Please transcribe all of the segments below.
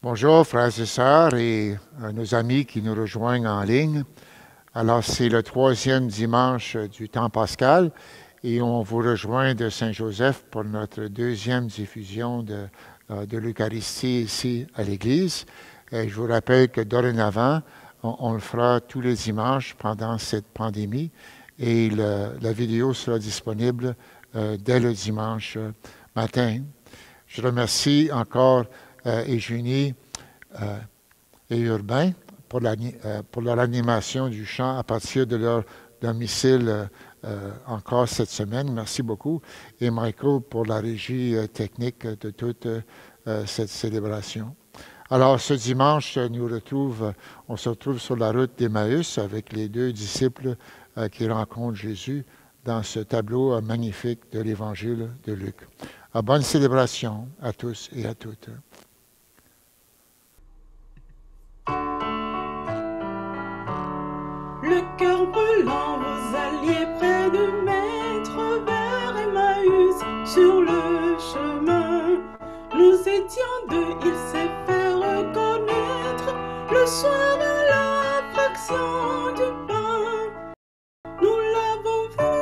Bonjour, frères et sœurs et nos amis qui nous rejoignent en ligne. Alors, c'est le 3e dimanche du temps pascal et on vous rejoint de Saint-Joseph pour notre 2e diffusion de l'Eucharistie ici à l'Église. Et je vous rappelle que dorénavant, on le fera tous les dimanches pendant cette pandémie et la vidéo sera disponible dès le dimanche matin. Je remercie encore Eugénie et Urbain pour leur animation du chant à partir de leur domicile encore cette semaine. Merci beaucoup. Et Michael pour la régie technique de toute cette célébration. Alors, ce dimanche, on se retrouve sur la route d'Emmaüs avec les 2 disciples qui rencontrent Jésus dans ce tableau magnifique de l'Évangile de Luc. Bonne célébration à tous et à toutes. Le cœur brûlant, vous alliez près du maître vers Emmaüs sur le chemin. Nous étions 2, il s'est fait reconnaître le soir à la fraction du pain. Nous l'avons vu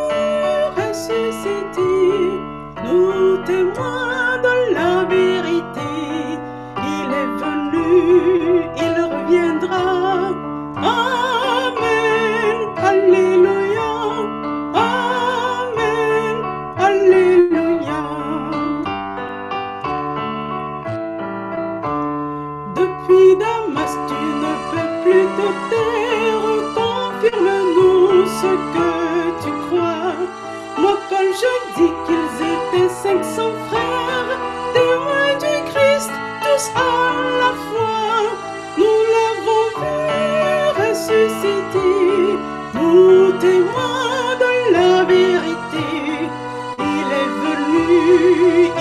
ressusciter, nous témoins de la vérité. Il est venu, il reviendra. Amen, Alléluia, Amen, Alléluia. Depuis Damas, tu ne peux plus te taire, confirme-nous ce que tu crois. Moi, quand je dis qu'ils étaient 500 frères, témoins du Christ, tous à la fois, nous l'avons vu ressusciter, nous témoins de la vérité. Il est venu,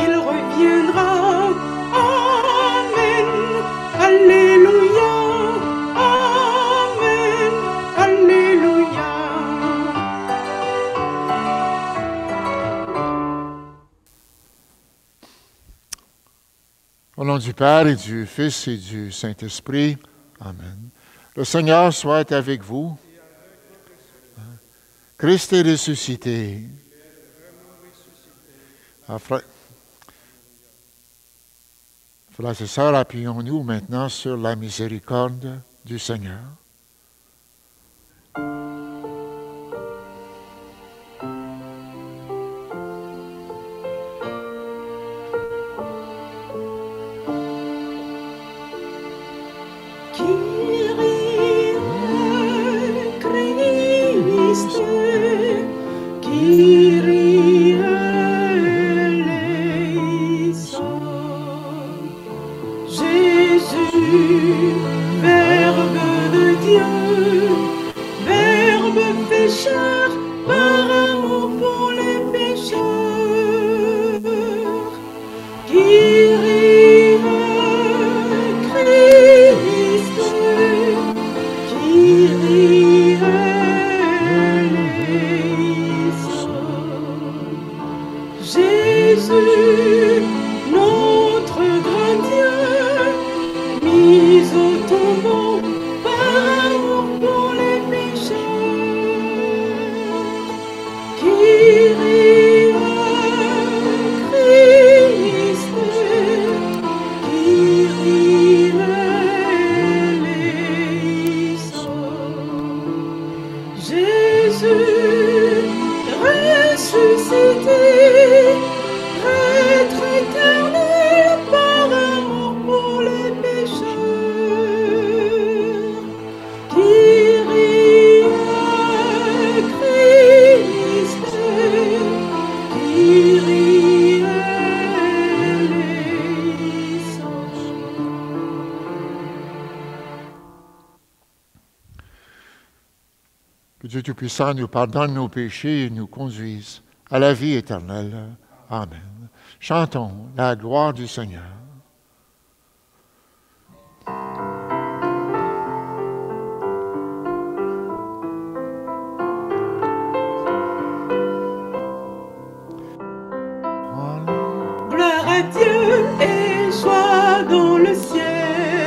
il reviendra. Amen, Alléluia, Amen, Alléluia. Au nom du Père et du Fils et du Saint-Esprit, Amen. Le Seigneur soit avec vous. Christ est ressuscité. Frères et sœurs, appuyons-nous maintenant sur la miséricorde du Seigneur. Kyrie Christ, Kyrie eleison. Jésus, Verbe de Dieu, Verbe pécheur, par amour pour les pécheurs. Kyrie Christ, Kyrie eleison. Jésus, notre grand Dieu, mis au tombeau par amour pour les pécheurs. Kyrie Christ, Kyrie eleison. Jésus ressuscité, Prêtre éternel par amour pour les pécheurs. Kyrie Christ, Kyrie eleison. Que Dieu Tout-Puissant nous pardonne nos péchés et nous conduise à la vie éternelle. Amen. Chantons la gloire du Seigneur. Gloire à Dieu et joie dans le ciel.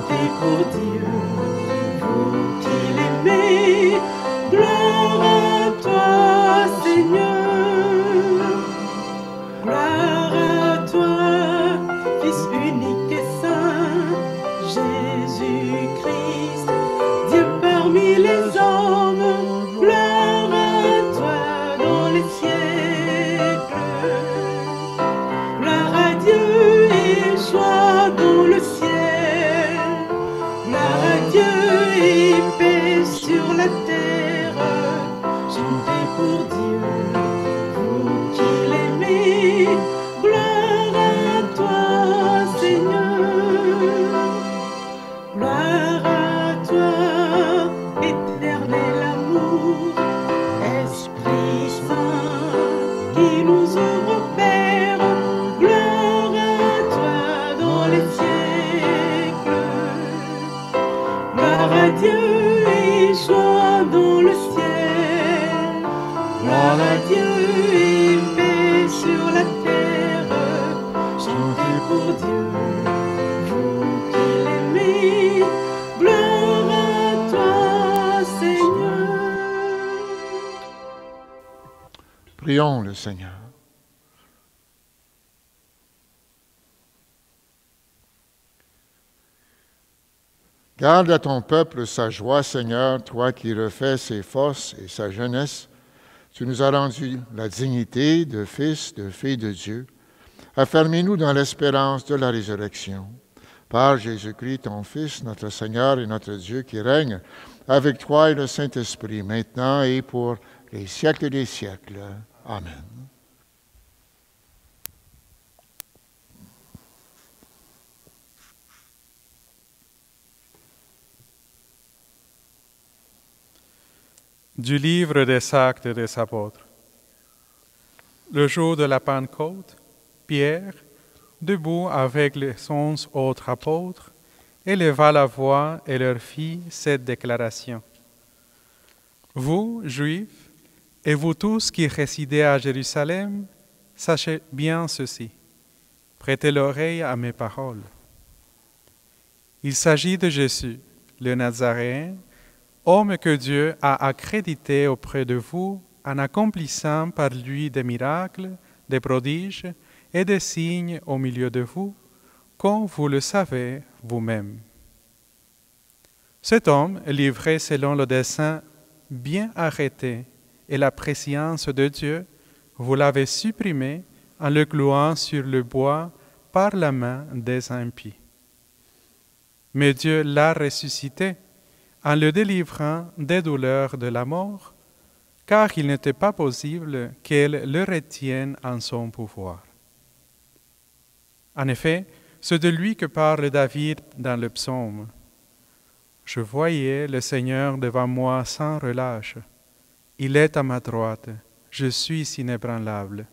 Chantez pour Dieu, vous qui l'aimez, gloire à toi, Seigneur. Gloire à toi, Fils unique et saint, Jésus-Christ, Dieu parmi les hommes. Gloire à toi dans les siècles. Gloire à Dieu et joie dans le ciel. Gloire à Dieu et paix sur la terre. Chantez pour Dieu, vous qui l'aimez. Gloire à toi, Seigneur. Gloire à toi, éternel amour, Esprit Saint qui nous ouvre, Père. Gloire à toi dans les siècles. Gloire à Dieu et joie dans le ciel. Gloire à Dieu et paix sur la terre. Chantez pour Dieu, vous qui l'aimez. Gloire à toi, Seigneur. Prions le Seigneur. Garde à ton peuple sa joie, Seigneur, toi qui refais ses forces et sa jeunesse. Tu nous as rendu la dignité de fils, de filles de Dieu. Affermis-nous dans l'espérance de la résurrection. Par Jésus-Christ, ton Fils, notre Seigneur et notre Dieu, qui règne avec toi et le Saint-Esprit, maintenant et pour les siècles des siècles. Amen. Du livre des Actes des Apôtres. Le jour de la Pentecôte, Pierre, debout avec les 11 autres apôtres, éleva la voix et leur fit cette déclaration. Vous, Juifs, et vous tous qui résidez à Jérusalem, sachez bien ceci. Prêtez l'oreille à mes paroles. Il s'agit de Jésus, le Nazaréen, homme que Dieu a accrédité auprès de vous en accomplissant par lui des miracles, des prodiges et des signes au milieu de vous, comme vous le savez vous-même. Cet homme, livré selon le dessein bien arrêté et la préscience de Dieu, vous l'avez supprimé en le clouant sur le bois par la main des impies. Mais Dieu l'a ressuscité en le délivrant des douleurs de la mort, car il n'était pas possible qu'elle le retienne en son pouvoir. En effet, c'est de lui que parle David dans le psaume. « Je voyais le Seigneur devant moi sans relâche. Il est à ma droite, je suis inébranlable.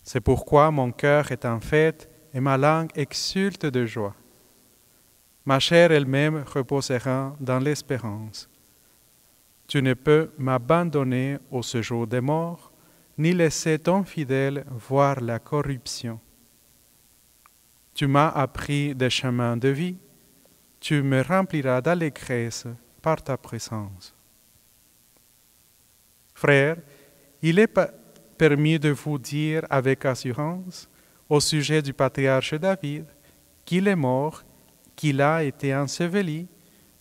C'est pourquoi mon cœur est en fête et ma langue exulte de joie. Ma chair elle-même reposera dans l'espérance. Tu ne peux m'abandonner au séjour des morts, ni laisser ton fidèle voir la corruption. Tu m'as appris des chemins de vie, tu me rempliras d'allégresse par ta présence. Frères, il est permis de vous dire avec assurance, au sujet du patriarche David, qu'il est mort, qu'il a été enseveli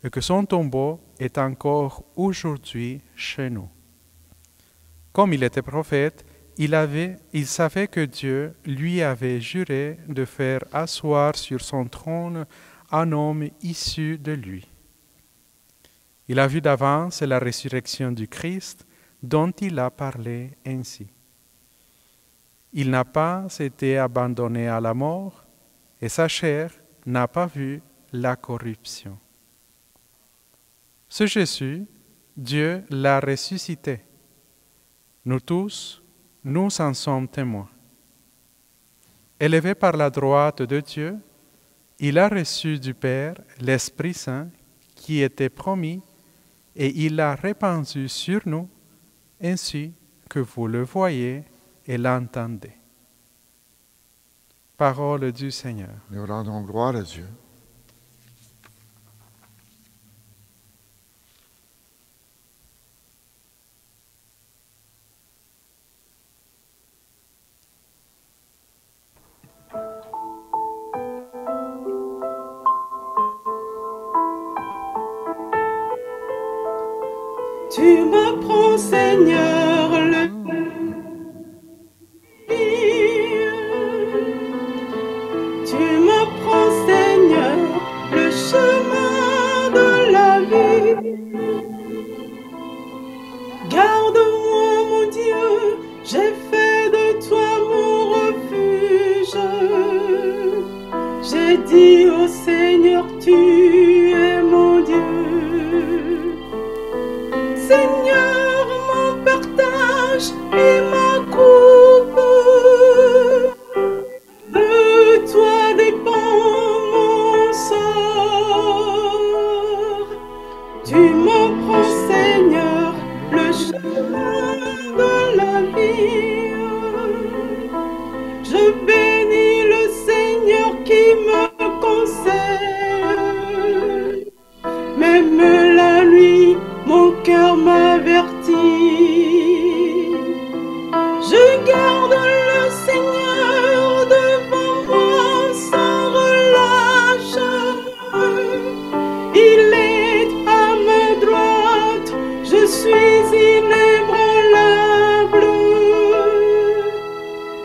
et que son tombeau est encore aujourd'hui chez nous. Comme il était prophète, il savait que Dieu lui avait juré de faire asseoir sur son trône un homme issu de lui. Il a vu d'avance la résurrection du Christ dont il a parlé ainsi. Il n'a pas été abandonné à la mort et sa chair n'a pas vu la corruption. Ce Jésus, Dieu l'a ressuscité. Nous tous, nous en sommes témoins. Élevé par la droite de Dieu, il a reçu du Père l'Esprit Saint qui était promis et il l'a répandu sur nous, ainsi que vous le voyez et l'entendez. Parole du Seigneur. Nous rendons gloire à Dieu. Seigneur, le tu m'apprends, Seigneur, le chemin de la vie. Garde-moi, mon Dieu, j'ai fait de toi mon refuge. J'ai dit au Seigneur, tu es mon Dieu. Seigneur, mon partage et ma coupe. De toi dépend mon sort. Tu m'apprends, Seigneur, le chemin de la vie. Je bénis le Seigneur qui me conseille. Même la nuit, mon cœur m'avertit. Je garde le Seigneur devant moi sans relâche. Il est à ma droite, je suis inébranlable.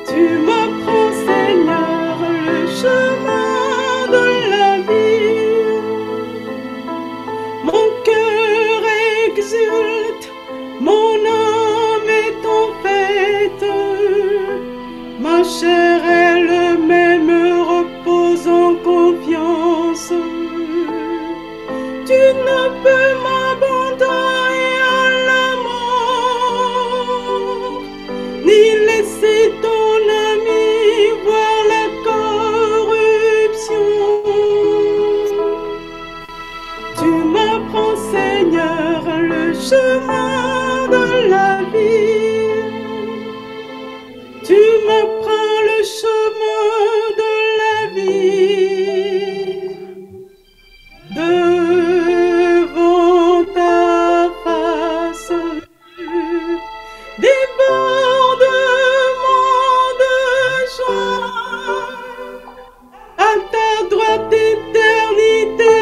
Tu m'apprends, Seigneur, le chemin de la vie. Mon cœur exulte, mon âme est en fête. Ma chair elle-même repose en confiance. Tu ne peux m'abandonner à la mort, ni laisser ton ami voir la corruption. Tu m'apprends, Seigneur, le chemin de la vie. Tu m'apprends le chemin de la vie. Devant ta face, débordement de joie. À ta droite, éternité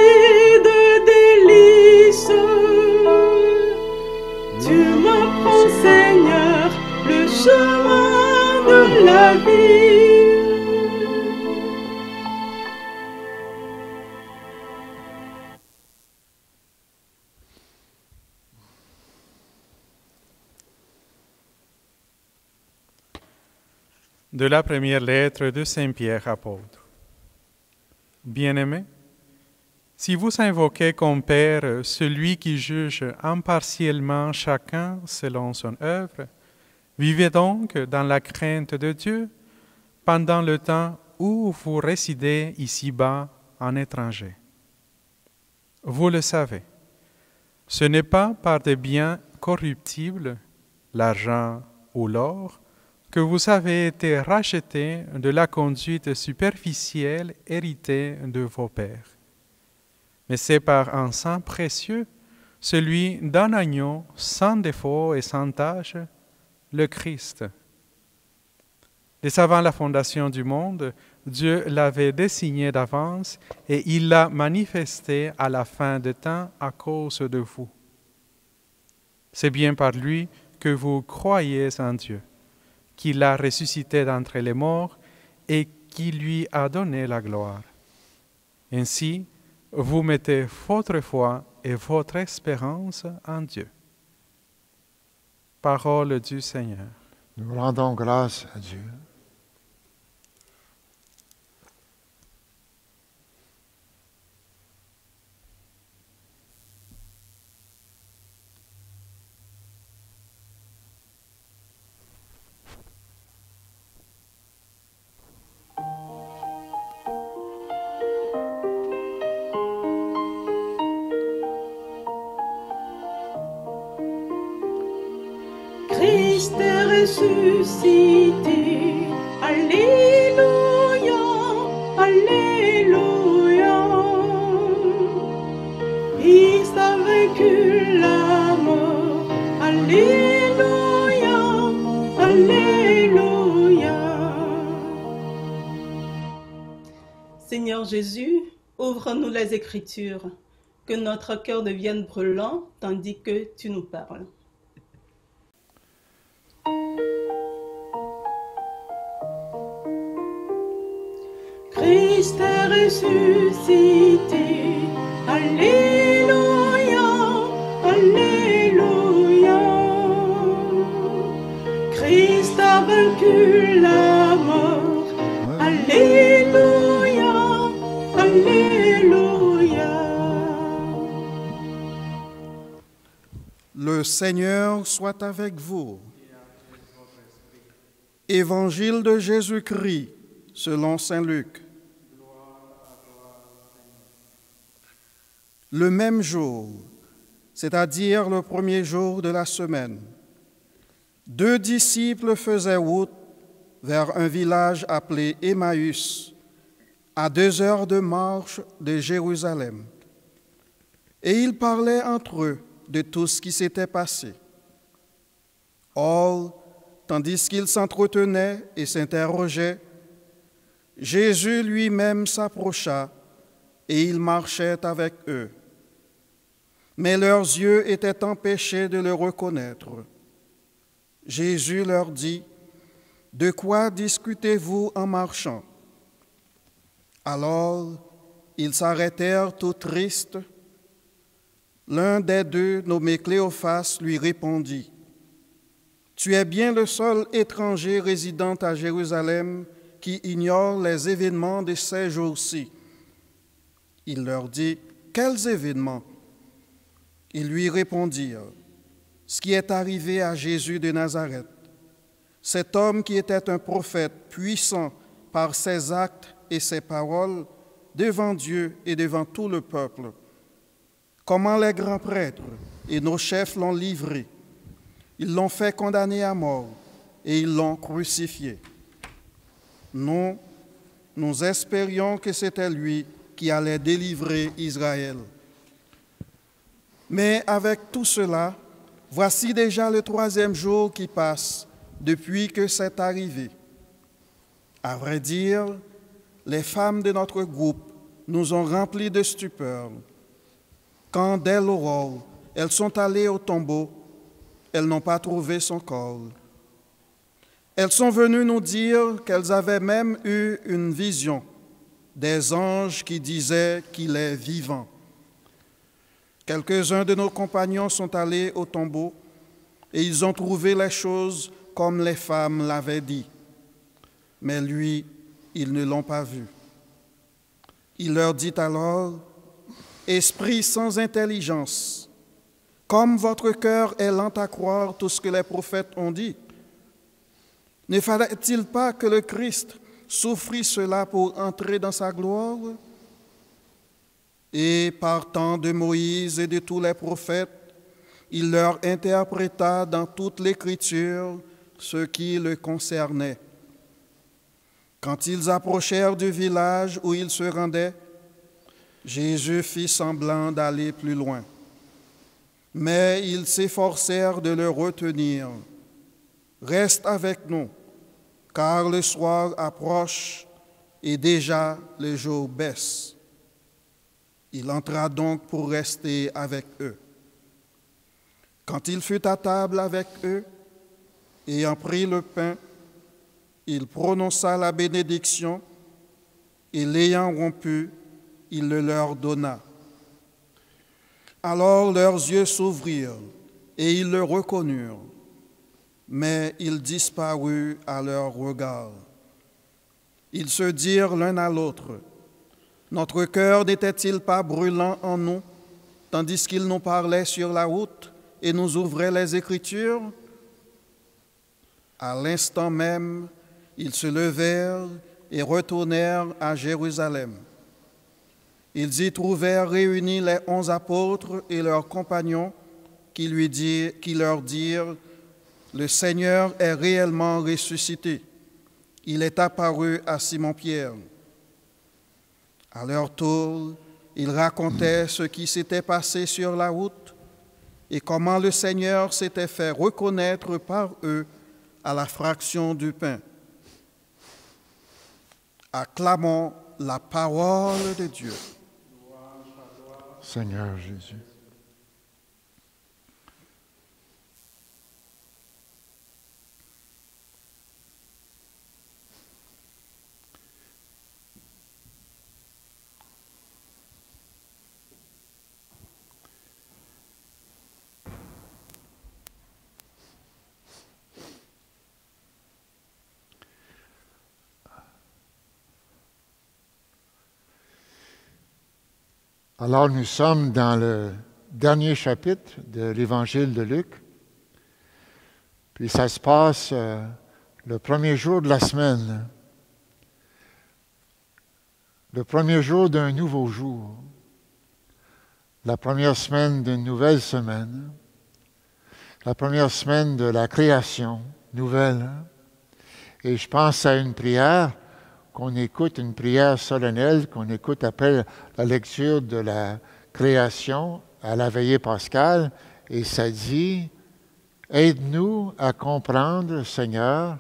de délices. Tu m'apprends, Seigneur, le chemin de la vie. De la première lettre de Saint Pierre apôtre. Bien-aimés, si vous invoquez comme Père celui qui juge impartialement chacun selon son œuvre, vivez donc dans la crainte de Dieu pendant le temps où vous résidez ici-bas en étranger. Vous le savez, ce n'est pas par des biens corruptibles, l'argent ou l'or, que vous avez été rachetés de la conduite superficielle héritée de vos pères. Mais c'est par un sang précieux, celui d'un agneau sans défaut et sans tache, le Christ. Dès avant la fondation du monde, Dieu l'avait désigné d'avance et il l'a manifesté à la fin des temps à cause de vous. C'est bien par lui que vous croyez en Dieu, qui l'a ressuscité d'entre les morts et qui lui a donné la gloire. Ainsi, vous mettez votre foi et votre espérance en Dieu. Parole du Seigneur. Nous rendons grâce à Dieu. Christ est ressuscité, Alléluia, Alléluia. Christ a vaincu la mort, Alléluia, Alléluia. Seigneur Jésus, ouvre-nous les Écritures, que notre cœur devienne brûlant tandis que tu nous parles. Christ est ressuscité. Alléluia, Alléluia. Christ a vaincu la mort. Alléluia, Alléluia. Le Seigneur soit avec vous. Évangile de Jésus-Christ selon saint Luc. Le même jour, c'est-à-dire le premier jour de la semaine, 2 disciples faisaient route vers un village appelé Emmaüs, à 2 heures de marche de Jérusalem. Et ils parlaient entre eux de tout ce qui s'était passé. Or, tandis qu'ils s'entretenaient et s'interrogeaient, Jésus lui-même s'approcha et il marchait avec eux. Mais leurs yeux étaient empêchés de le reconnaître. Jésus leur dit, « De quoi discutez-vous en marchant ?» Alors, ils s'arrêtèrent tout tristes. L'un des 2, nommé Cléophas, lui répondit, « Tu es bien le seul étranger résidant à Jérusalem qui ignore les événements de ces jours-ci. » Il leur dit, « Quels événements ?» Ils lui répondirent, « Ce qui est arrivé à Jésus de Nazareth, cet homme qui était un prophète puissant par ses actes et ses paroles devant Dieu et devant tout le peuple. Comment les grands prêtres et nos chefs l'ont livré. Ils l'ont fait condamner à mort et ils l'ont crucifié. Nous espérions que c'était lui qui allait délivrer Israël. Mais avec tout cela, voici déjà le 3e jour qui passe depuis que c'est arrivé. À vrai dire, les femmes de notre groupe nous ont remplis de stupeur. Quand dès l'aurore, elles sont allées au tombeau, elles n'ont pas trouvé son corps. Elles sont venues nous dire qu'elles avaient même eu une vision, des anges qui disaient qu'il est vivant. Quelques-uns de nos compagnons sont allés au tombeau et ils ont trouvé les choses comme les femmes l'avaient dit. Mais lui, ils ne l'ont pas vu. Il leur dit alors, « Esprit sans intelligence, comme votre cœur est lent à croire tout ce que les prophètes ont dit, ne fallait-il pas que le Christ souffrit cela pour entrer dans sa gloire ?» Et partant de Moïse et de tous les prophètes, il leur interpréta dans toute l'Écriture ce qui le concernait. Quand ils approchèrent du village où ils se rendaient, Jésus fit semblant d'aller plus loin. Mais ils s'efforcèrent de le retenir. « Reste avec nous, car le soir approche et déjà le jour baisse. » Il entra donc pour rester avec eux. Quand il fut à table avec eux, ayant pris le pain, il prononça la bénédiction et l'ayant rompu, il le leur donna. Alors leurs yeux s'ouvrirent et ils le reconnurent, mais il disparut à leur regard. Ils se dirent l'un à l'autre, « Notre cœur n'était-il pas brûlant en nous, tandis qu'il nous parlait sur la route et nous ouvrait les Écritures ?» À l'instant même, ils se levèrent et retournèrent à Jérusalem. Ils y trouvèrent réunis les 11 apôtres et leurs compagnons qui leur dirent, « Le Seigneur est réellement ressuscité. Il est apparu à Simon-Pierre. » À leur tour, ils racontaient ce qui s'était passé sur la route et comment le Seigneur s'était fait reconnaître par eux à la fraction du pain. Acclamons la parole de Dieu. Seigneur Jésus. Alors, nous sommes dans le dernier chapitre de l'Évangile de Luc. Puis ça se passe le premier jour de la semaine. Le premier jour d'un nouveau jour. La première semaine d'une nouvelle semaine. La première semaine de la création nouvelle. Et je pense à une prière qu'on écoute, une prière solennelle qu'on écoute après la lecture de la création à la veillée pascale. Et ça dit, aide-nous à comprendre, Seigneur,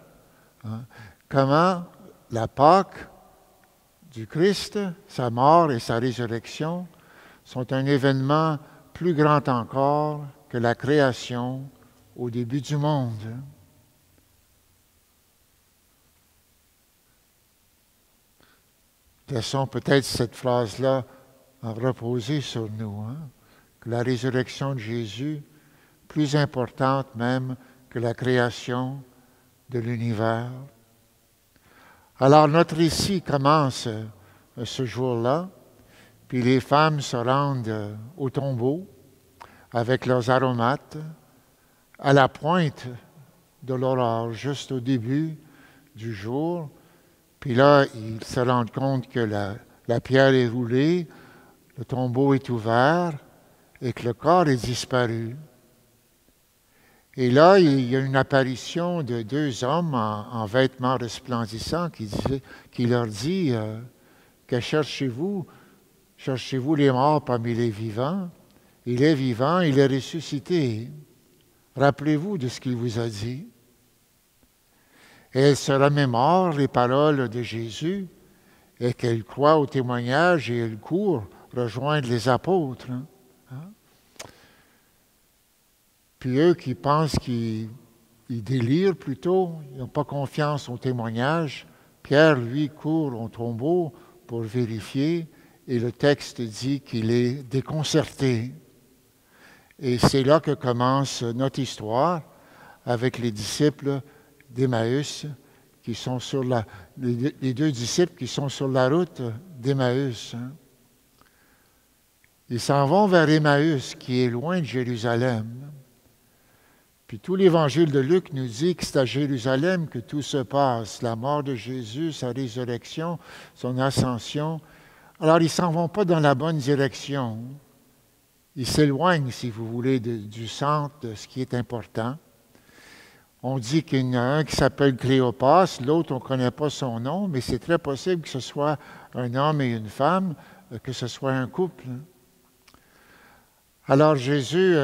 comment la Pâque du Christ, sa mort et sa résurrection, sont un événement plus grand encore que la création au début du monde. Laissons peut-être cette phrase-là reposer sur nous, que la résurrection de Jésus, plus importante même que la création de l'univers. Alors notre récit commence ce jour-là, puis les femmes se rendent au tombeau avec leurs aromates à la pointe de l'aurore, juste au début du jour. Puis là, ils se rendent compte que la pierre est roulée, le tombeau est ouvert et que le corps est disparu. Et là, il y a une apparition de deux hommes en vêtements resplendissants qui leur dit que cherchez-vous? Cherchez-vous les morts parmi les vivants? Il est vivant, il est ressuscité. Rappelez-vous de ce qu'il vous a dit. Et elle se remémore les paroles de Jésus et qu'elle croit au témoignage et elle court rejoindre les apôtres. Puis eux qui pensent qu'ils délirent plutôt, ils n'ont pas confiance au témoignage. Pierre, lui, court au tombeau pour vérifier et le texte dit qu'il est déconcerté. Et c'est là que commence notre histoire avec les disciples d'Emmaüs qui sont sur les deux disciples qui sont sur la route d'Emmaüs. Ils s'en vont vers Emmaüs, qui est loin de Jérusalem. Puis tout l'Évangile de Luc nous dit que c'est à Jérusalem que tout se passe, la mort de Jésus, sa résurrection, son ascension. Alors, ils ne s'en vont pas dans la bonne direction. Ils s'éloignent, si vous voulez, du centre, de ce qui est important. On dit qu'il y en a un qui s'appelle Cléopas, l'autre, on ne connaît pas son nom, mais c'est très possible que ce soit un homme et une femme, que ce soit un couple. Alors Jésus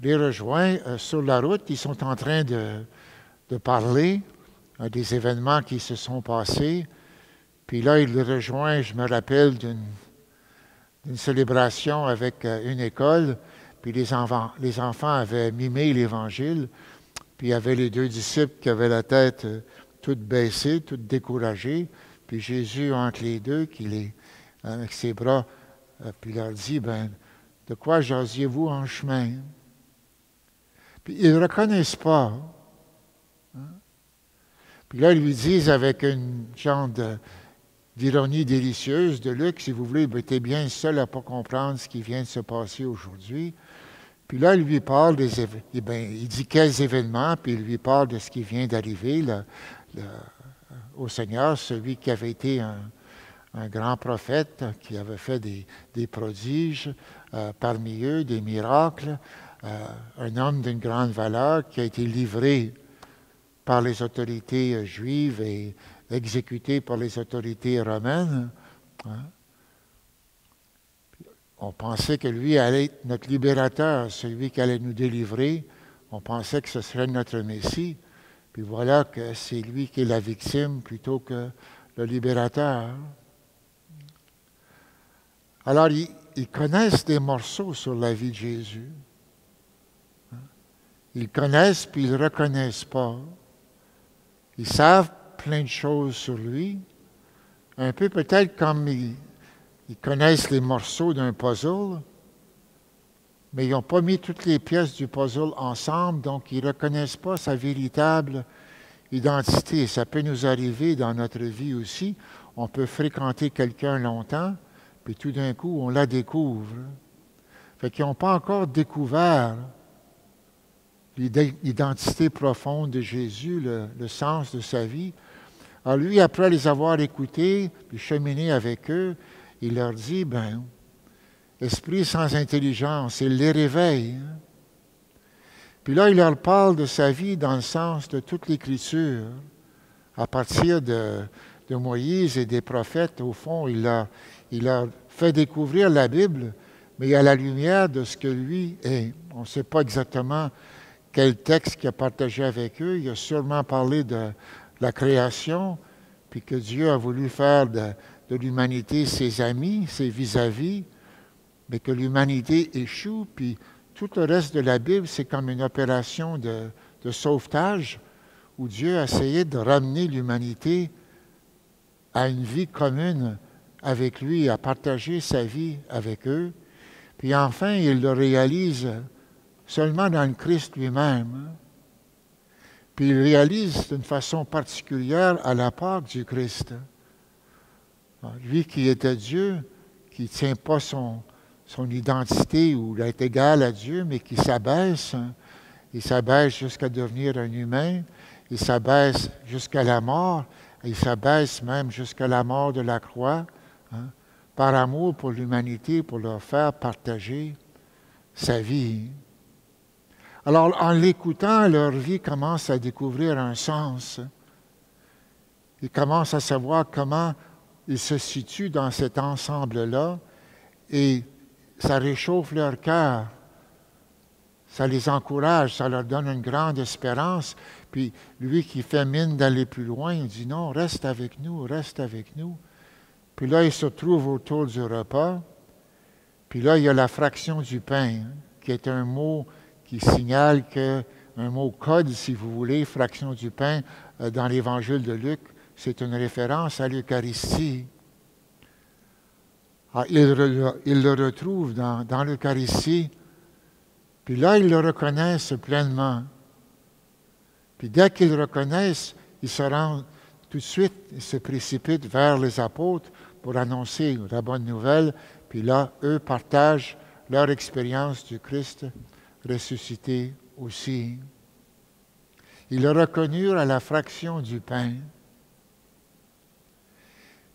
les rejoint sur la route. Ils sont en train de parler des événements qui se sont passés. Puis là, il les rejoint, je me rappelle, d'une célébration avec une école. Puis les enfants avaient mimé l'Évangile. Puis il y avait les deux disciples qui avaient la tête toute baissée, toute découragée. Puis Jésus, entre les deux, avec ses bras, puis leur dit, de quoi jasiez-vous en chemin? Puis ils ne reconnaissent pas. Puis là, ils lui disent avec une genre d'ironie délicieuse de Luc, si vous voulez, tu es bien le seul à ne pas comprendre ce qui vient de se passer aujourd'hui. Puis là, il lui parle il dit quels événements, puis il lui parle de ce qui vient d'arriver au Seigneur, celui qui avait été un grand prophète, qui avait fait des prodiges, parmi eux, des miracles, un homme d'une grande valeur qui a été livré par les autorités juives et exécuté par les autorités romaines. On pensait que lui allait être notre libérateur, celui qui allait nous délivrer. On pensait que ce serait notre Messie. Puis voilà que c'est lui qui est la victime plutôt que le libérateur. Alors, ils connaissent des morceaux sur la vie de Jésus. Ils connaissent puis ils ne reconnaissent pas. Ils savent plein de choses sur lui, un peu peut-être comme ils connaissent les morceaux d'un puzzle, mais ils n'ont pas mis toutes les pièces du puzzle ensemble, donc ils ne reconnaissent pas sa véritable identité. Ça peut nous arriver dans notre vie aussi. On peut fréquenter quelqu'un longtemps, puis tout d'un coup, on la découvre. Fait qu'ils n'ont pas encore découvert l'identité profonde de Jésus, le sens de sa vie. Alors lui, après les avoir écoutés, puis cheminé avec eux, il leur dit, esprit sans intelligence, il les réveille. Puis là, il leur parle de sa vie dans le sens de toute l'Écriture. À partir de Moïse et des prophètes, au fond, il leur fait découvrir la Bible, mais à la lumière de ce que lui est. On ne sait pas exactement quel texte qu'il a partagé avec eux. Il a sûrement parlé de la création, puis que Dieu a voulu faire de l'humanité ses amis, ses vis-à-vis, mais que l'humanité échoue, puis tout le reste de la Bible, c'est comme une opération de sauvetage où Dieu a essayé de ramener l'humanité à une vie commune avec lui, à partager sa vie avec eux. Puis enfin, il le réalise seulement dans le Christ lui-même. Puis il réalise d'une façon particulière à la Pâque du Christ. Lui qui était Dieu, qui ne tient pas son identité ou d'être égal à Dieu, mais qui s'abaisse. Il s'abaisse jusqu'à devenir un humain. Il s'abaisse jusqu'à la mort. Il s'abaisse même jusqu'à la mort de la croix, par amour pour l'humanité, pour leur faire partager sa vie. Alors, en l'écoutant, leur vie commence à découvrir un sens. Ils commencent à savoir comment ils se situent dans cet ensemble-là et ça réchauffe leur cœur. Ça les encourage, ça leur donne une grande espérance. Puis lui qui fait mine d'aller plus loin, il dit non, reste avec nous, reste avec nous. Puis là, il se trouve autour du repas. Puis là, il y a la fraction du pain, qui est un mot qui signale un mot code, si vous voulez, fraction du pain, dans l'Évangile de Luc, c'est une référence à l'Eucharistie. Il le retrouve dans l'Eucharistie. Puis là, ils le reconnaissent pleinement. Puis dès qu'ils le reconnaissent, ils se rendent tout de suite, ils se précipitent vers les apôtres pour annoncer la bonne nouvelle. Puis là, eux partagent leur expérience du Christ ressuscité aussi. Ils le reconnurent à la fraction du pain.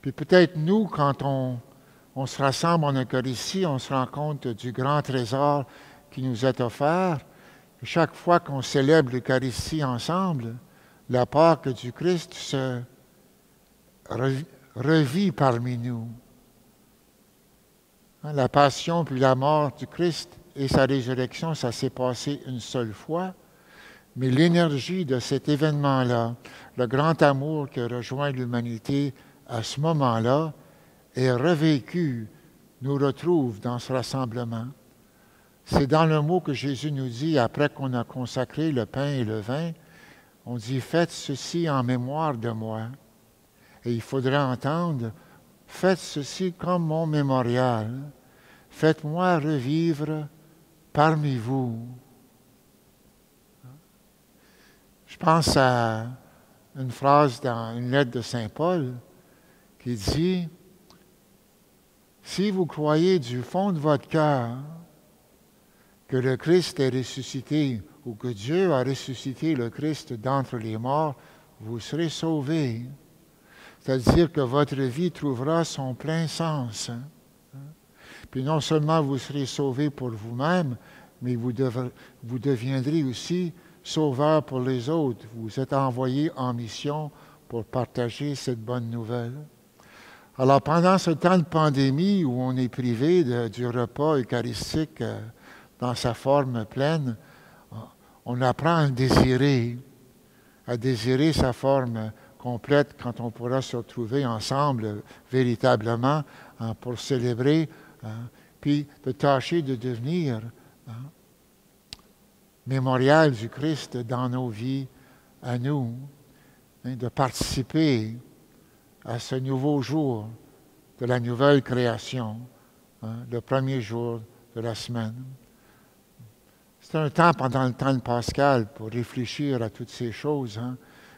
Puis peut-être nous, quand on se rassemble en Eucharistie, on se rend compte du grand trésor qui nous est offert. Chaque fois qu'on célèbre l'Eucharistie ensemble, la Pâque du Christ se revit parmi nous. La passion puis la mort du Christ et sa résurrection, ça s'est passé une seule fois, mais l'énergie de cet événement-là, le grand amour qui rejoint l'humanité à ce moment-là, est revécu, nous retrouve dans ce rassemblement. C'est dans le mot que Jésus nous dit, après qu'on a consacré le pain et le vin, on dit « Faites ceci en mémoire de moi ». Et il faudrait entendre « Faites ceci comme mon mémorial. Faites-moi revivre parmi vous ». Je pense à une phrase dans une lettre de Saint Paul qui dit « Si vous croyez du fond de votre cœur que le Christ est ressuscité ou que Dieu a ressuscité le Christ d'entre les morts, vous serez sauvés. » C'est-à-dire que votre vie trouvera son plein sens. Puis non seulement vous serez sauvés pour vous-même, mais vous deviendrez aussi sauveurs pour les autres. Vous êtes envoyés en mission pour partager cette bonne nouvelle. Alors pendant ce temps de pandémie où on est privé du repas eucharistique dans sa forme pleine, on apprend à désirer sa forme complète quand on pourra se retrouver ensemble véritablement pour célébrer, puis de tâcher de devenir mémorial du Christ dans nos vies à nous, de participer à ce nouveau jour de la nouvelle création, le premier jour de la semaine. C'est un temps pendant le temps de Pascal pour réfléchir à toutes ces choses,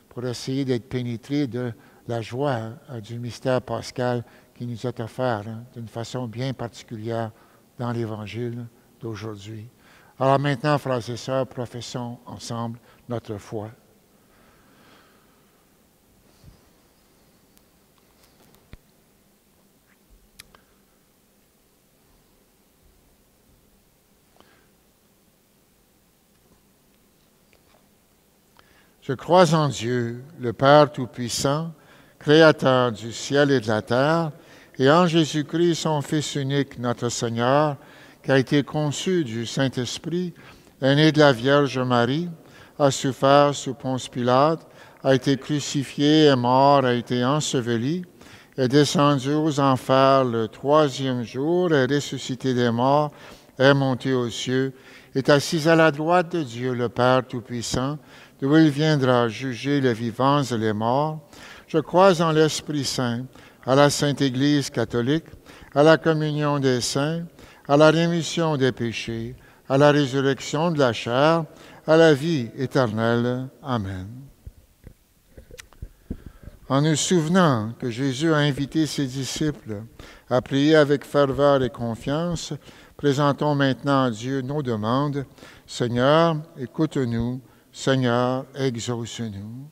pour essayer d'être pénétré de la joie du mystère pascal qui nous est offert d'une façon bien particulière dans l'Évangile d'aujourd'hui. Alors maintenant, frères et sœurs, professons ensemble notre foi. Je crois en Dieu, le Père Tout-Puissant, Créateur du ciel et de la terre, et en Jésus-Christ, son Fils unique, notre Seigneur, qui a été conçu du Saint-Esprit, est né de la Vierge Marie, a souffert sous Ponce Pilate, a été crucifié, est mort, a été enseveli, est descendu aux enfers le 3e jour, est ressuscité des morts, est monté aux cieux, est assis à la droite de Dieu, le Père Tout-Puissant, d'où il viendra juger les vivants et les morts. Je crois en l'Esprit Saint, à la Sainte Église catholique, à la communion des saints, à la rémission des péchés, à la résurrection de la chair, à la vie éternelle. Amen. En nous souvenant que Jésus a invité ses disciples à prier avec ferveur et confiance, présentons maintenant à Dieu nos demandes. Seigneur, écoute-nous. Seigneur, exauce-nous.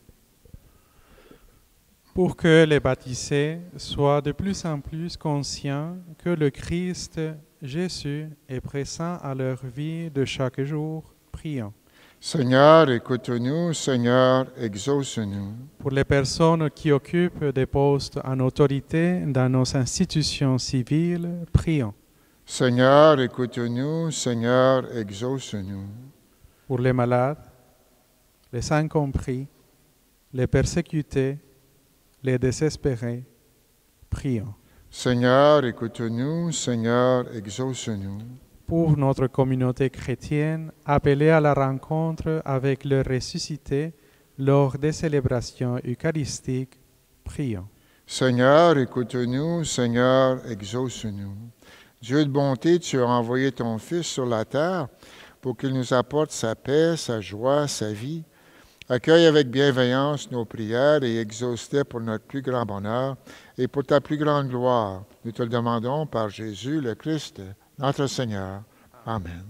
Pour que les baptisés soient de plus en plus conscients que le Christ Jésus est présent à leur vie de chaque jour, prions. Seigneur, écoute-nous. Seigneur, exauce-nous. Pour les personnes qui occupent des postes en autorité dans nos institutions civiles, prions. Seigneur, écoute-nous. Seigneur, exauce-nous. Pour les malades, les incompris, les persécutés, les désespérés, prions. Seigneur, écoute-nous. Seigneur, exauce-nous. Pour notre communauté chrétienne, appelée à la rencontre avec le ressuscité lors des célébrations eucharistiques, prions. Seigneur, écoute-nous. Seigneur, exauce-nous. Dieu de bonté, tu as envoyé ton Fils sur la terre pour qu'il nous apporte sa paix, sa joie, sa vie. Accueille avec bienveillance nos prières et exauce-les pour notre plus grand bonheur et pour ta plus grande gloire. Nous te le demandons par Jésus le Christ, notre Seigneur. Amen.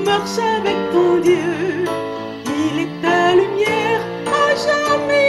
Marche avec ton Dieu, il est ta lumière à jamais.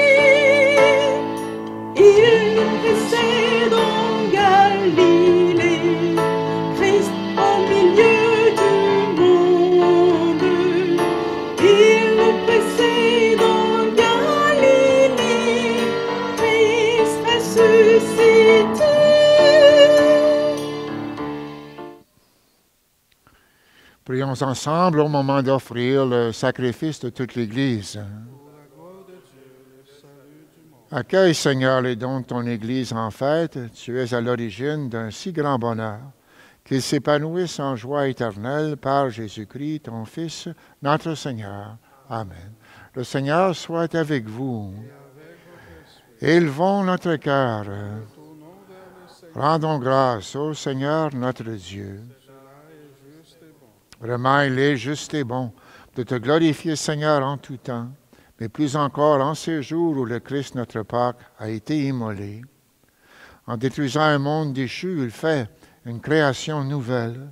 Prions ensemble au moment d'offrir le sacrifice de toute l'Église. Accueille, Seigneur, les dons de ton Église en fête. Tu es à l'origine d'un si grand bonheur, qu'ils s'épanouissent en joie éternelle par Jésus-Christ, ton Fils, notre Seigneur. Amen. Le Seigneur soit avec vous. Élevons notre cœur. Rendons grâce au Seigneur notre Dieu. Vraiment, il est juste et bon de te glorifier, Seigneur, en tout temps, mais plus encore en ces jours où le Christ, notre Pâque, a été immolé. En détruisant un monde déchu, il fait une création nouvelle,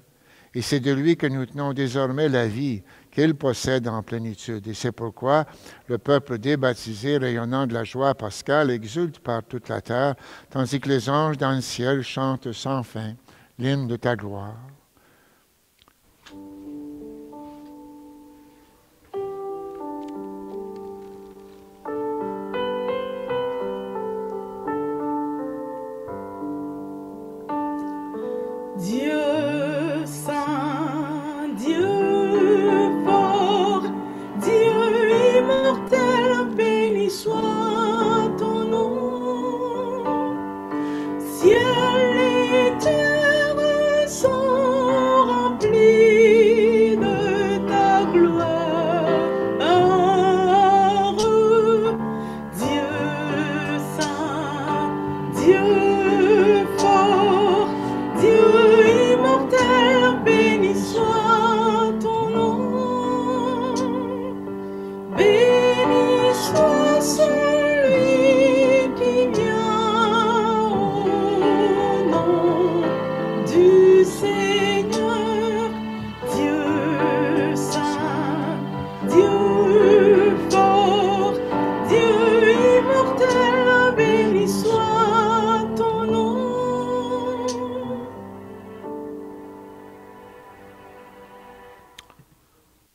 et c'est de lui que nous tenons désormais la vie qu'il possède en plénitude. Et c'est pourquoi le peuple débaptisé, rayonnant de la joie pascale, exulte par toute la terre, tandis que les anges dans le ciel chantent sans fin l'hymne de ta gloire. Dieu saint, Dieu fort, Dieu immortel, béni soit ton nom. Ciel et terre sont remplis de ta gloire. Dieu saint, Dieu fort, Dieu immortel, béni soit ton nom. Béni soit celui qui vient au nom du Seigneur. Dieu saint, Dieu fort, Dieu immortel, béni soit ton nom.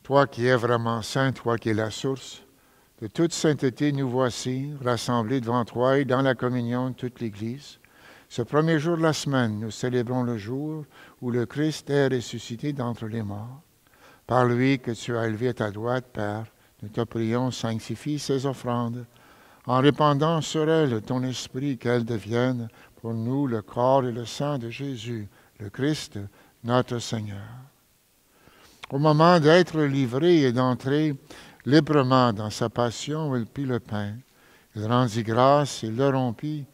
Toi qui es vraiment saint, toi qui es la source de toute sainteté, nous voici rassemblés devant toi et dans la communion de toute l'Église. Ce premier jour de la semaine, nous célébrons le jour où le Christ est ressuscité d'entre les morts. Par lui que tu as élevé à ta droite, Père, nous te prions, sanctifie ces offrandes, en répandant sur elles ton esprit, qu'elles deviennent pour nous le corps et le sang de Jésus, le Christ, notre Seigneur. Au moment d'être livré et d'entrer librement dans sa passion, il prit le pain. Il rendit grâce, il le rompit.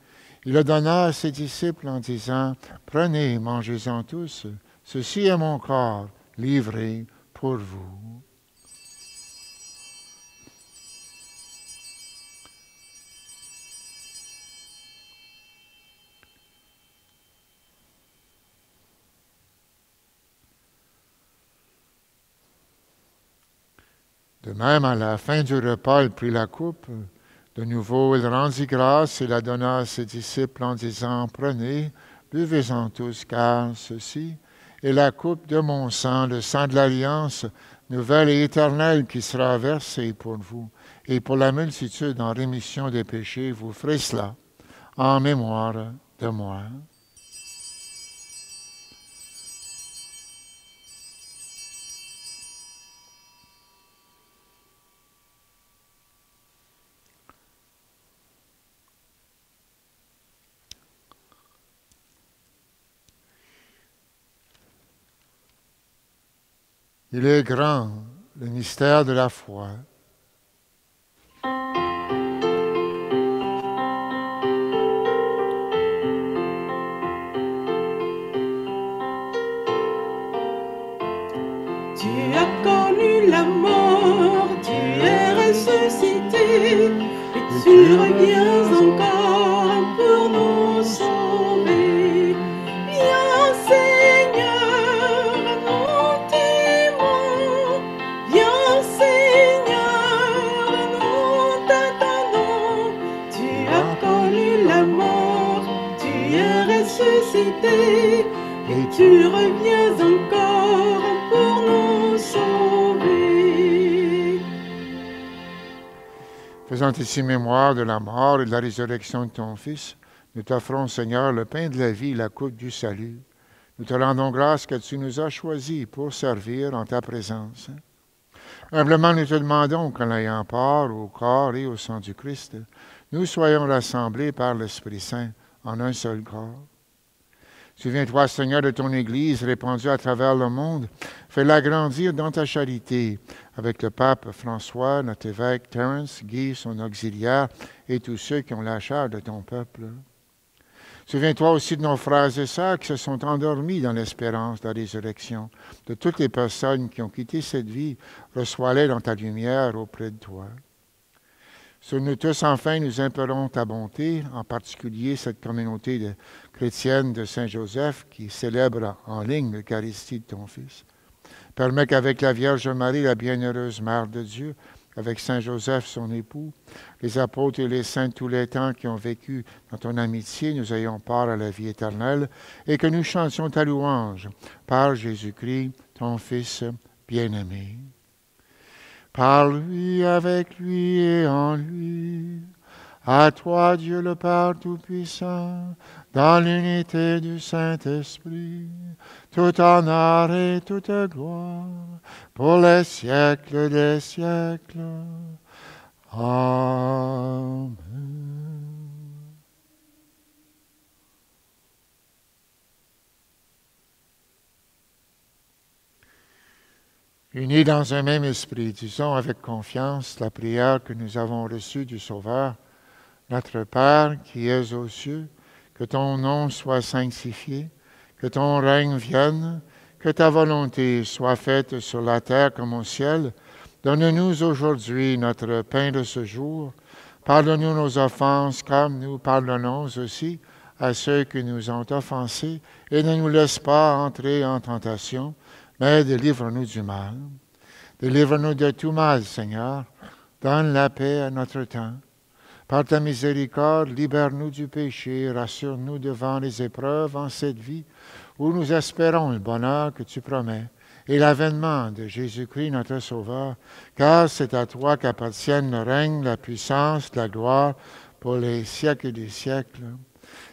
Il le donna à ses disciples en disant, « Prenez, mangez-en tous, ceci est mon corps, livré pour vous. » De même, à la fin du repas, il prit la coupe. De nouveau, il rendit grâce et la donna à ses disciples en disant, « Prenez, buvez-en tous, car ceci est la coupe de mon sang, le sang de l'Alliance nouvelle et éternelle qui sera versée pour vous. Et pour la multitude en rémission des péchés, vous ferez cela en mémoire de moi. » Il est grand, le mystère de la foi. Tu as connu la mort, tu es ressuscité, et tu reviens encore pour nous sauver. Viens Seigneur, nous t'aimons. Viens Seigneur, nous t'attendons. Tu as connu la mort, tu es ressuscité, et tu reviens encore pour nous sauver. Faisant ici mémoire de la mort et de la résurrection de ton Fils, nous t'offrons, Seigneur, le pain de la vie et la coupe du salut. Nous te rendons grâce que tu nous as choisis pour servir en ta présence. Humblement, nous te demandons qu'en ayant part au corps et au sang du Christ, nous soyons rassemblés par l'Esprit Saint en un seul corps. Souviens-toi, Seigneur, de ton Église répandue à travers le monde. Fais-la grandir dans ta charité avec le pape François, notre évêque Terence, Guy, son auxiliaire, et tous ceux qui ont la chair de ton peuple. Souviens-toi aussi de nos frères et sœurs qui se sont endormis dans l'espérance de la résurrection. De toutes les personnes qui ont quitté cette vie, reçois-les dans ta lumière auprès de toi. Sur nous tous, enfin, nous implorons ta bonté, en particulier cette communauté chrétienne de Saint-Joseph qui célèbre en ligne l'Eucharistie de ton Fils. Permets qu'avec la Vierge Marie, la bienheureuse Mère de Dieu, avec Saint-Joseph, son époux, les apôtres et les saints de tous les temps qui ont vécu dans ton amitié, nous ayons part à la vie éternelle et que nous chantions ta louange par Jésus-Christ, ton Fils bien-aimé. Par lui, avec lui et en lui, à toi, Dieu le Père Tout-Puissant, dans l'unité du Saint-Esprit, tout honneur et toute gloire, pour les siècles des siècles. Amen. Unis dans un même esprit, disons avec confiance la prière que nous avons reçue du Sauveur. Notre Père qui es aux cieux, que ton nom soit sanctifié, que ton règne vienne, que ta volonté soit faite sur la terre comme au ciel. Donne-nous aujourd'hui notre pain de ce jour. Pardonne-nous nos offenses comme nous pardonnons aussi à ceux qui nous ont offensés, et ne nous laisse pas entrer en tentation, mais délivre-nous du mal. Délivre-nous de tout mal, Seigneur. Donne la paix à notre temps. Par ta miséricorde, libère-nous du péché, rassure-nous devant les épreuves en cette vie, où nous espérons le bonheur que tu promets, et l'avènement de Jésus-Christ, notre Sauveur, car c'est à toi qu'appartiennent le règne, la puissance, la gloire, pour les siècles des siècles.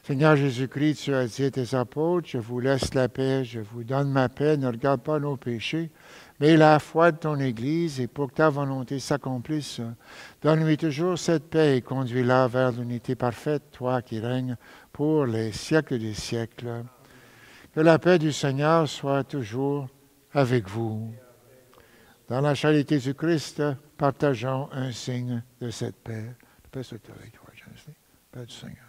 Seigneur Jésus-Christ, tu as dit à tes apôtres, je vous laisse la paix, je vous donne ma paix, ne regarde pas nos péchés, mais la foi de ton Église, et pour que ta volonté s'accomplisse, donne-lui toujours cette paix et conduis-la vers l'unité parfaite, toi qui règnes pour les siècles des siècles. Que la paix du Seigneur soit toujours avec vous. Dans la charité du Christ, partageons un signe de cette paix. La paix soit avec toi, Jésus. Paix du Seigneur.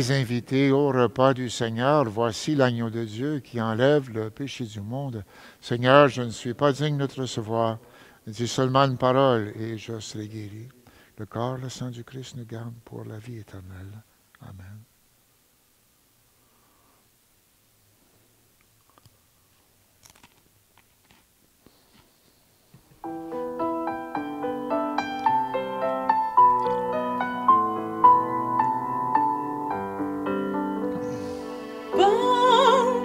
Invités au repas du Seigneur, voici l'agneau de Dieu qui enlève le péché du monde. Seigneur, je ne suis pas digne de te recevoir. Dis seulement une parole et je serai guéri. Le corps, le sang du Christ nous garde pour la vie éternelle. Amen.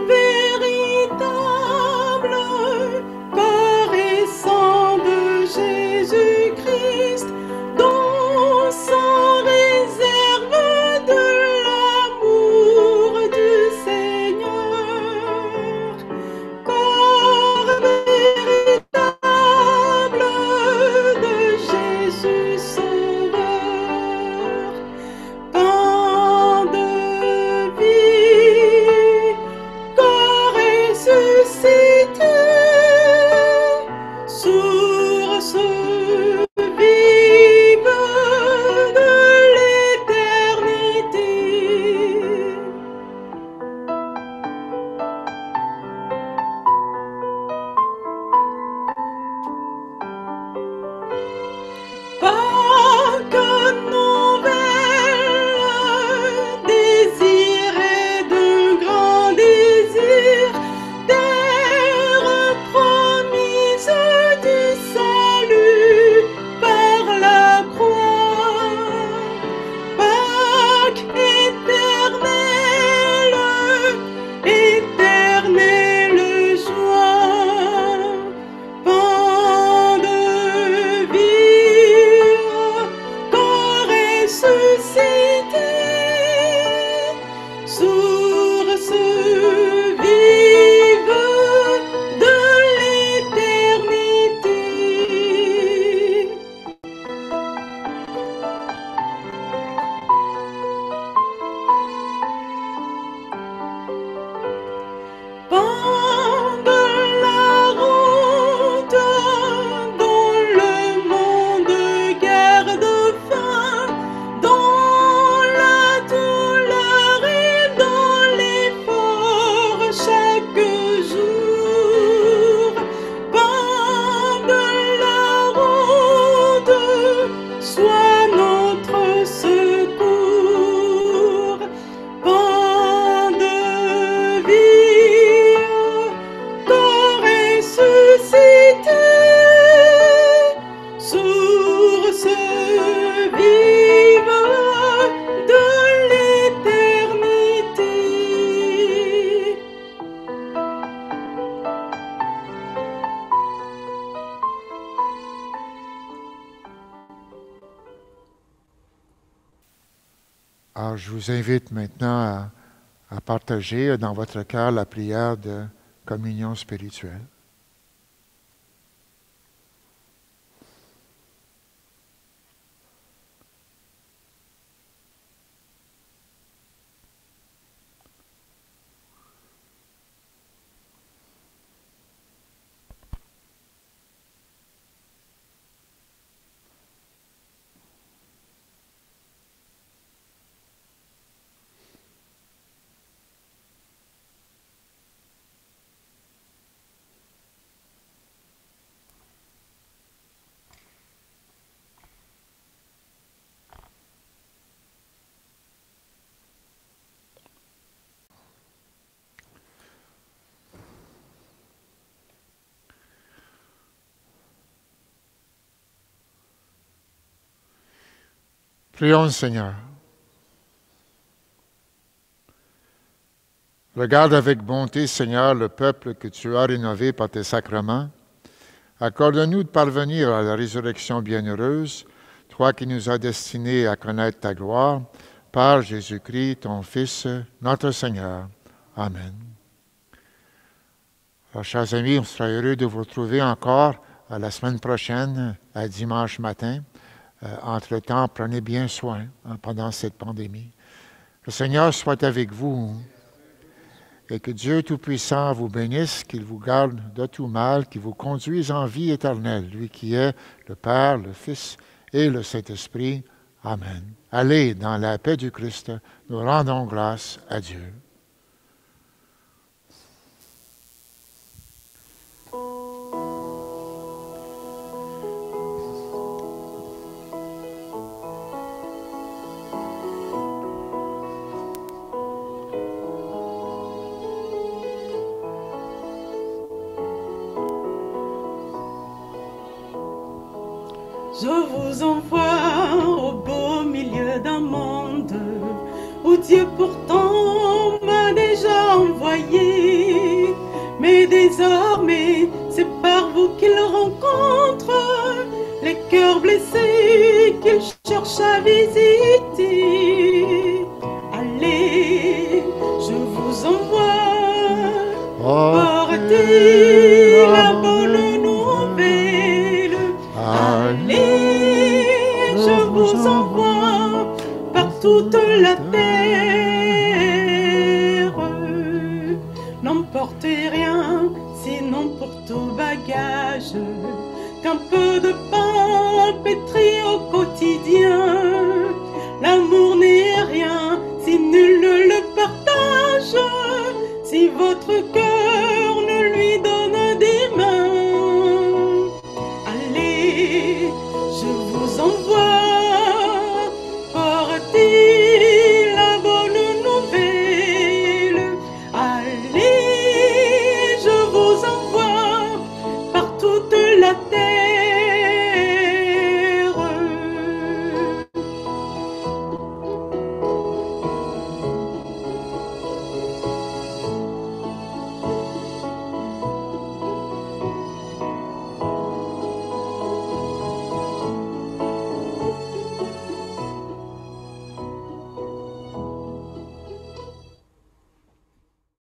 Véritable corps et sang de Jésus-Christ, Alors, je vous invite maintenant à partager dans votre cœur la prière de communion spirituelle. Prions, Seigneur. Regarde avec bonté, Seigneur, le peuple que tu as rénové par tes sacrements. Accorde-nous de parvenir à la résurrection bienheureuse, toi qui nous as destinés à connaître ta gloire, par Jésus-Christ, ton Fils, notre Seigneur. Amen. Alors, chers amis, on sera heureux de vous retrouver encore la semaine prochaine, à dimanche matin. Entre-temps, prenez bien soin pendant cette pandémie. Le Seigneur soit avec vous et que Dieu Tout-Puissant vous bénisse, qu'il vous garde de tout mal, qu'il vous conduise en vie éternelle, lui qui est le Père, le Fils et le Saint-Esprit. Amen. Allez dans la paix du Christ, nous rendons grâce à Dieu. Je vous envoie au beau milieu d'un monde où Dieu pourtant m'a déjà envoyé. Mais désormais, c'est par vous qu'il rencontre les cœurs blessés qu'il cherche à visiter. Allez, je vous envoie, portez la bonne nouvelle. Allez, je vous envoie par toute la terre. N'emportez rien, sinon pour tout bagage, qu'un peu de pain pétri au quotidien. L'amour n'est rien si nul ne le partage, si votre cœur ne lui donne des mains. Allez, je vous envoie, portez la bonne nouvelle. Allez, je vous envoie par toute la terre.